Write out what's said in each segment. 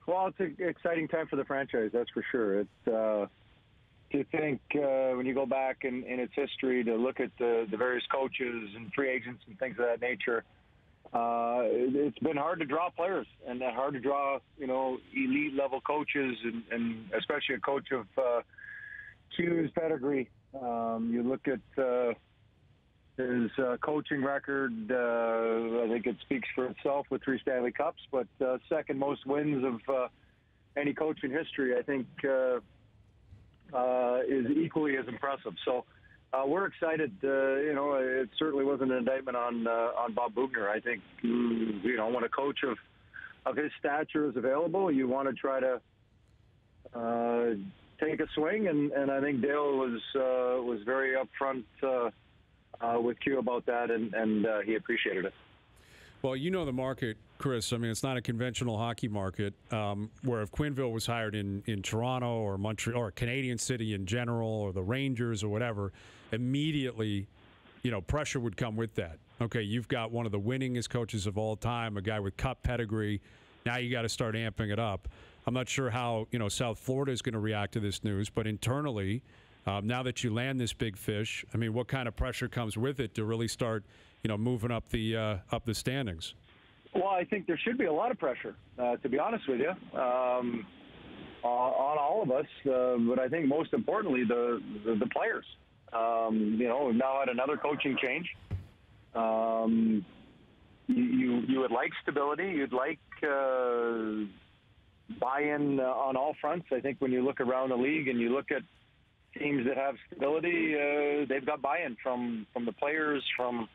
Well, it's an exciting time for the franchise, that's for sure. It's to think when you go back in its history to look at the various coaches and free agents and things of that nature. It's been hard to draw players and hard to draw, elite level coaches and especially a coach of Q's pedigree. You look at his coaching record. I think it speaks for itself with 3 Stanley Cups, but second most wins of any coach in history, I think, is equally as impressive. So we're excited. It certainly wasn't an indictment on Bob Boughner. I think, when a coach of his stature is available, you want to try to take a swing, and I think Dale was very upfront with Q about that, and he appreciated it. Well, you know the market, Chris. I mean, it's not a conventional hockey market where if Quenneville was hired in Toronto or Montreal or Canadian City in general or the Rangers or whatever, immediately, pressure would come with that. Okay, you've got one of the winningest coaches of all time, a guy with cup pedigree. Now you got to start amping it up. I'm not sure how, South Florida is going to react to this news, but internally, now that you land this big fish, I mean, what kind of pressure comes with it to really start, moving up the standings? Well, I think there should be a lot of pressure, to be honest with you, on all of us. But I think most importantly, the players. We've now had another coaching change. You would like stability. You'd like buy-in on all fronts. I think when you look around the league and you look at teams that have stability, they've got buy-in from the players, from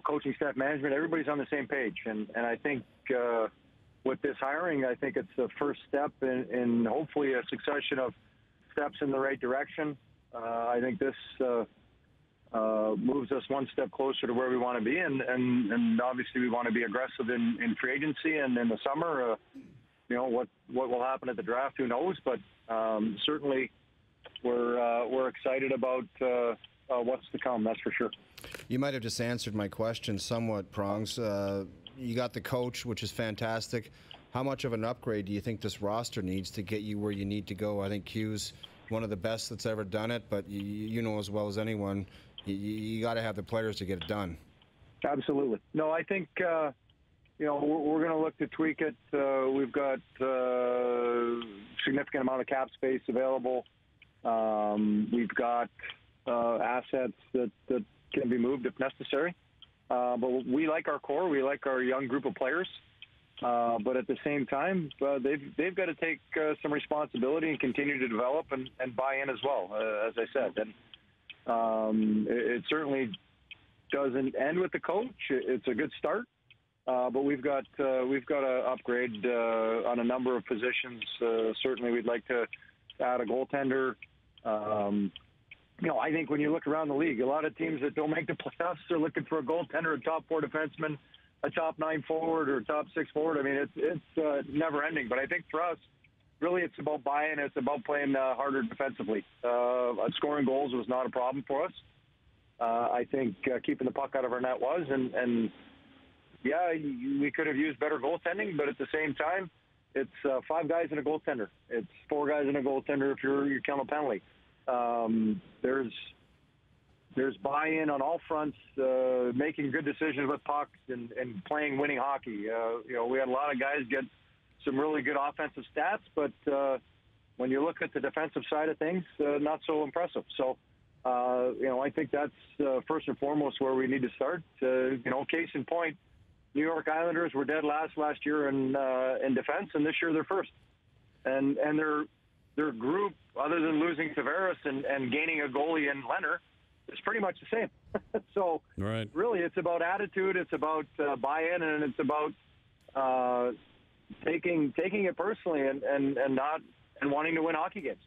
coaching staff, management. Everybody's on the same page, and I think with this hiring, I think it's the first step in hopefully a succession of steps in the right direction. I think this moves us one step closer to where we want to be, and obviously we want to be aggressive in free agency and in the summer. What will happen at the draft, who knows? But certainly we're excited about what's to come. That's for sure. You might have just answered my question somewhat, Prongs. You got the coach, which is fantastic. How much of an upgrade do you think this roster needs to get you where you need to go? I think Q's one of the best that's ever done it, but you know as well as anyone, you got to have the players to get it done. Absolutely. No, I think we're going to look to tweak it. We've got significant amount of cap space available. We've got assets that can be moved if necessary. But we like our core. We like our young group of players. But at the same time, they've got to take some responsibility and continue to develop and buy in as well, as I said. And it certainly doesn't end with the coach. It's a good start. But we've got to upgrade on a number of positions. Certainly, we'd like to add a goaltender. I think when you look around the league, a lot of teams that don't make the playoffs are looking for a goaltender, a top 4 defenseman, a top 9 forward, or a top 6 forward. I mean, it's never ending. But I think for us, really, it's about buy-in. It's about playing harder defensively. Scoring goals was not a problem for us. I think keeping the puck out of our net was, and yeah, we could have used better goaltending, but at the same time, it's 5 guys and a goaltender. It's 4 guys and a goaltender if you're counting a penalty. There's buy-in on all fronts, making good decisions with pucks and playing winning hockey. We had a lot of guys get some really good offensive stats, but when you look at the defensive side of things, not so impressive. So, I think that's first and foremost where we need to start. Case in point, New York Islanders were dead last year in defense, and this year they're first. And their group, other than losing Tavares and gaining a goalie in Leonard, is pretty much the same. So right. Really, it's about attitude, it's about buy-in, and it's about taking it personally and wanting to win hockey games.